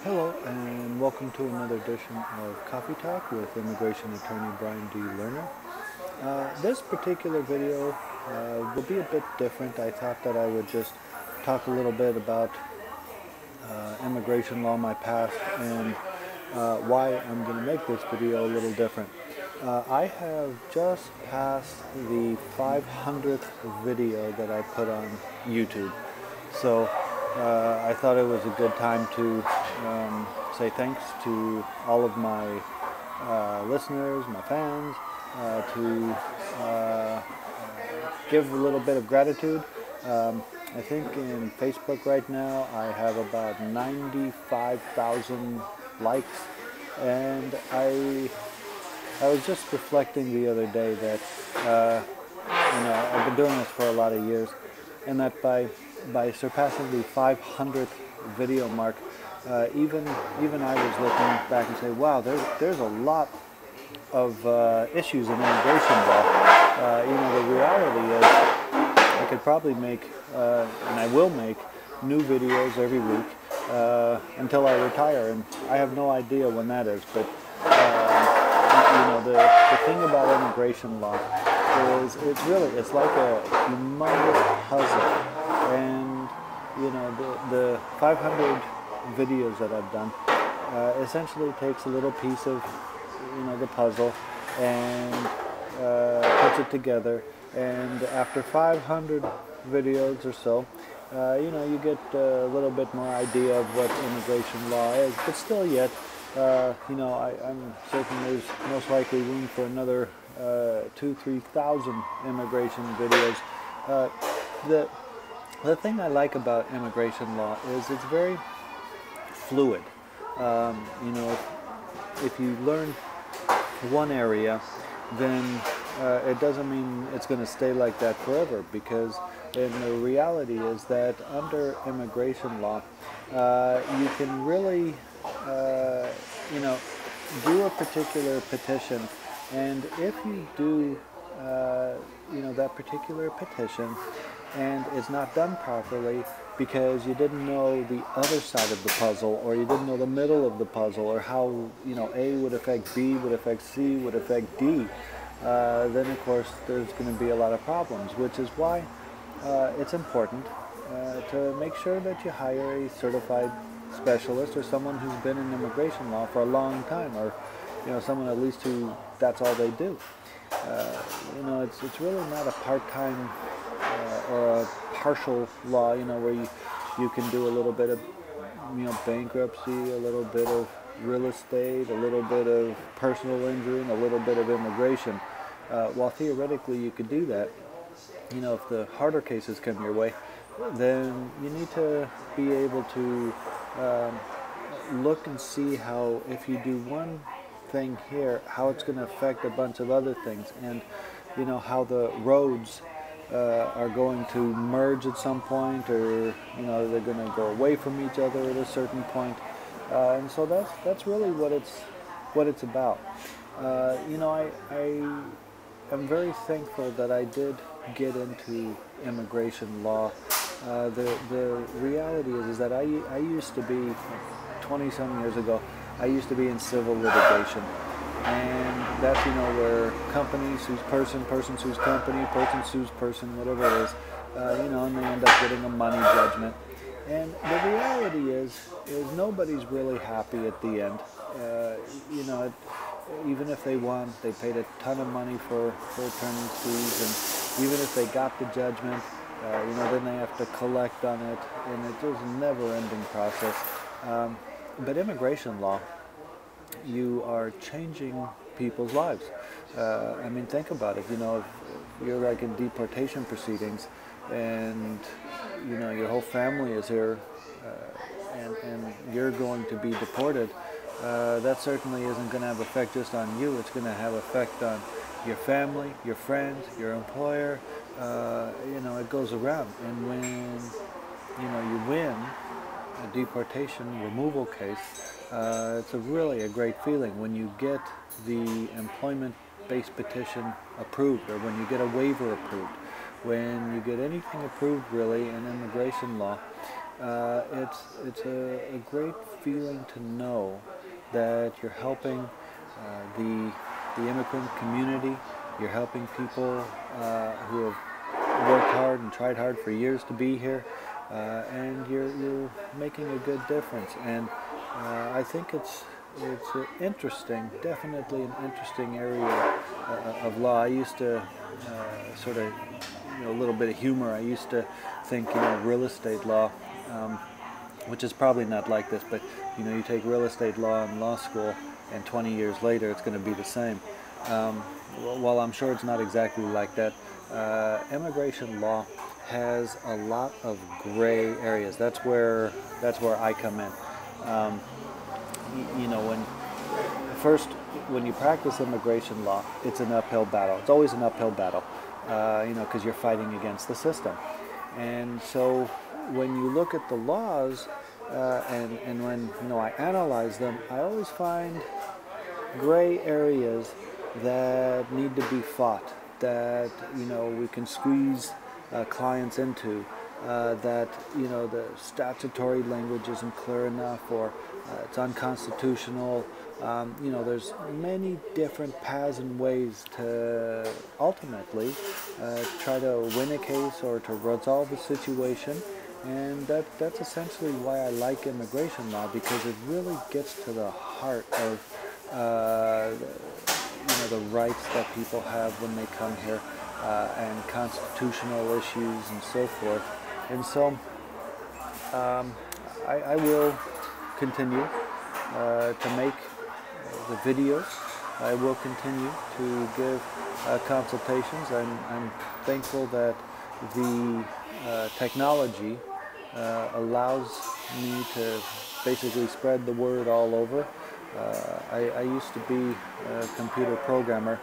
Hello, and welcome to another edition of Coffee Talk with immigration attorney Brian D. Lerner. This particular video will be a bit different. I thought that I would just talk a little bit about immigration law, my past, and why I'm going to make this video a little different. I have just passed the 500th video that I put on YouTube. So I thought it was a good time to say thanks to all of my listeners, my fans, to give a little bit of gratitude. I think in Facebook right now I have about 95,000 likes, and I was just reflecting the other day that I've been doing this for a lot of years, and that by surpassing the 500th video mark, even I was looking back and say, wow, there's a lot of issues in immigration law. The reality is I could probably make, and I will make, new videos every week until I retire, and I have no idea when that is. But the thing about immigration law is it's like a humongous puzzle, and the 500 videos that I've done essentially takes a little piece of the puzzle and puts it together, and after 500 videos or so, you get a little bit more idea of what immigration law is, but still yet, I'm certain there's most likely room for another 2,000-3,000 immigration videos. The thing I like about immigration law is it's very fluid. If you learn one area, then it doesn't mean it's going to stay like that forever, because the reality is that under immigration law, you can really, do a particular petition, and if you do, that particular petition, and it's not done properly because you didn't know the other side of the puzzle, or you didn't know the middle of the puzzle, or how A would affect B, would affect C, would affect D, then of course there's going to be a lot of problems, which is why it's important to make sure that you hire a certified specialist, or someone who's been in immigration law for a long time, or someone at least who that's all they do. It's really not a part-time or a partial law, where you can do a little bit of bankruptcy, a little bit of real estate, a little bit of personal injury, and a little bit of immigration. While theoretically you could do that, if the harder cases come your way, then you need to be able to look and see how, if you do one thing here, how it's going to affect a bunch of other things, and how the roads are going to merge at some point, or they're going to go away from each other at a certain point, and so that's really what it's about. I'm very thankful that I did get into immigration law. The reality is that I used to be, 20-some years ago, I used to be in civil litigation, and that's where companies sues person, person sues company, person sues person, whatever it is, and they end up getting a money judgment. And the reality is nobody's really happy at the end. Even if they won, they paid a ton of money for attorney's fees, and even if they got the judgment, then they have to collect on it, and it's just a never-ending process. But immigration law, you are changing people's lives. Think about it. If you're like in deportation proceedings, and your whole family is here, and you're going to be deported, that certainly isn't going to have effect just on you. It's going to have effect on your family, your friends, your employer. It goes around, and when you win a deportation removal case, it's really a great feeling when you get the employment-based petition approved, or when you get a waiver approved, when you get anything approved really in immigration law. it's a great feeling to know that you're helping the immigrant community. You're helping people who have worked hard and tried hard for years to be here, and you're making a good difference. And I think it's interesting, definitely an interesting area of law. I used to sort of, a little bit of humor. I used to think, real estate law, which is probably not like this, but you take real estate law in law school, and 20 years later it's going to be the same. While I'm sure it's not exactly like that, immigration law has a lot of gray areas. That's where I come in. When you practice immigration law, it's an uphill battle. It's always an uphill battle, because you're fighting against the system. And so when you look at the laws, and when I analyze them, I always find gray areas that need to be fought, that we can squeeze clients into, that the statutory language isn't clear enough, or it's unconstitutional. There's many different paths and ways to ultimately try to win a case or to resolve a situation. And that's essentially why I like immigration law, because it really gets to the heart of the rights that people have when they come here, and constitutional issues and so forth. And so I will continue to make the videos. I will continue to give consultations. I'm thankful that the technology allows me to basically spread the word all over. I used to be a computer programmer,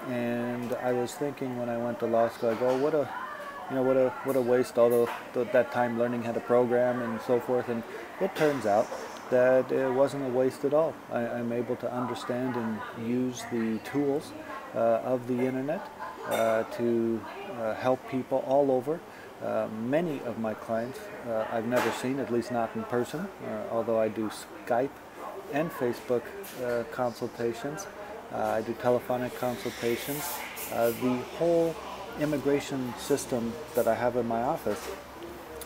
and I was thinking when I went to law school, I go, what a waste all that time learning how to program and so forth. And it turns out that it wasn't a waste at all. I'm able to understand and use the tools of the internet to help people all over. Many of my clients I've never seen, at least not in person, although I do Skype and Facebook consultations. I do telephonic consultations. The whole immigration system that I have in my office,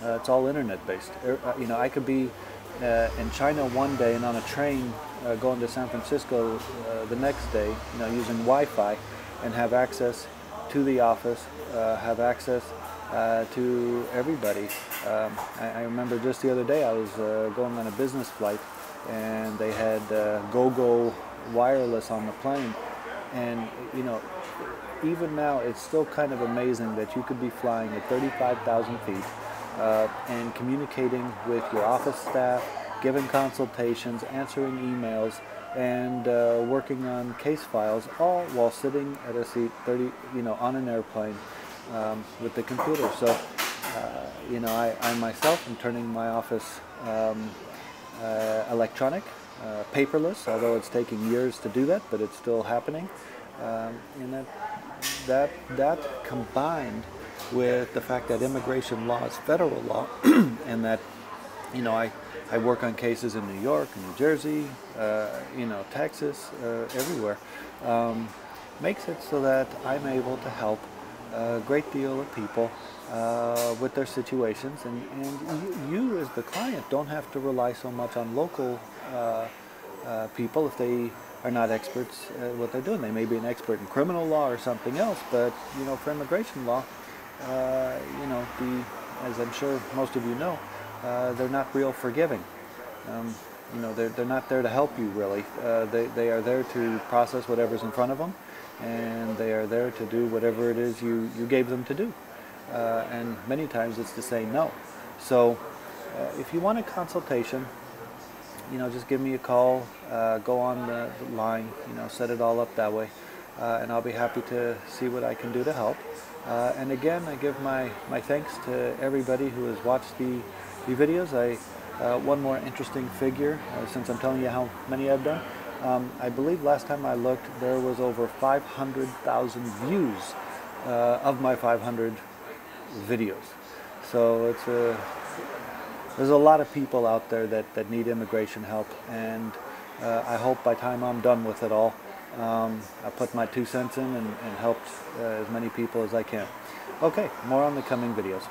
it's all internet based. I could be in China one day and on a train going to San Francisco the next day, using Wi-Fi, and have access to the office, have access to everybody. I remember just the other day I was going on a business flight, and they had go-go wireless on the plane. And even now it's still kind of amazing that you could be flying at 35,000 feet and communicating with your office staff, giving consultations, answering emails, and working on case files, all while sitting at a seat on an airplane with the computer. So I myself am turning my office electronic, paperless, although it's taking years to do that, but it's still happening. And that combined with the fact that immigration law is federal law, and that I work on cases in New York, New Jersey, Texas, everywhere, makes it so that I'm able to help a great deal of people with their situations, and you as the client don't have to rely so much on local people if they are not experts at what they're doing. They may be an expert in criminal law or something else, but for immigration law, as I'm sure most of you know, they're not real forgiving. They're not there to help you really. They are there to process whatever's in front of them, and they are there to do whatever it is you gave them to do. And many times it's to say no. So if you want a consultation, just give me a call, go on the line, set it all up that way, and I'll be happy to see what I can do to help. And again, I give my thanks to everybody who has watched the videos. One more interesting figure, since I'm telling you how many I've done. I believe last time I looked, there was over 500,000 views of my 500 videos. So it's there's a lot of people out there that need immigration help, and I hope by the time I'm done with it all, I put my 2 cents in and helped as many people as I can. Okay, more on the coming videos.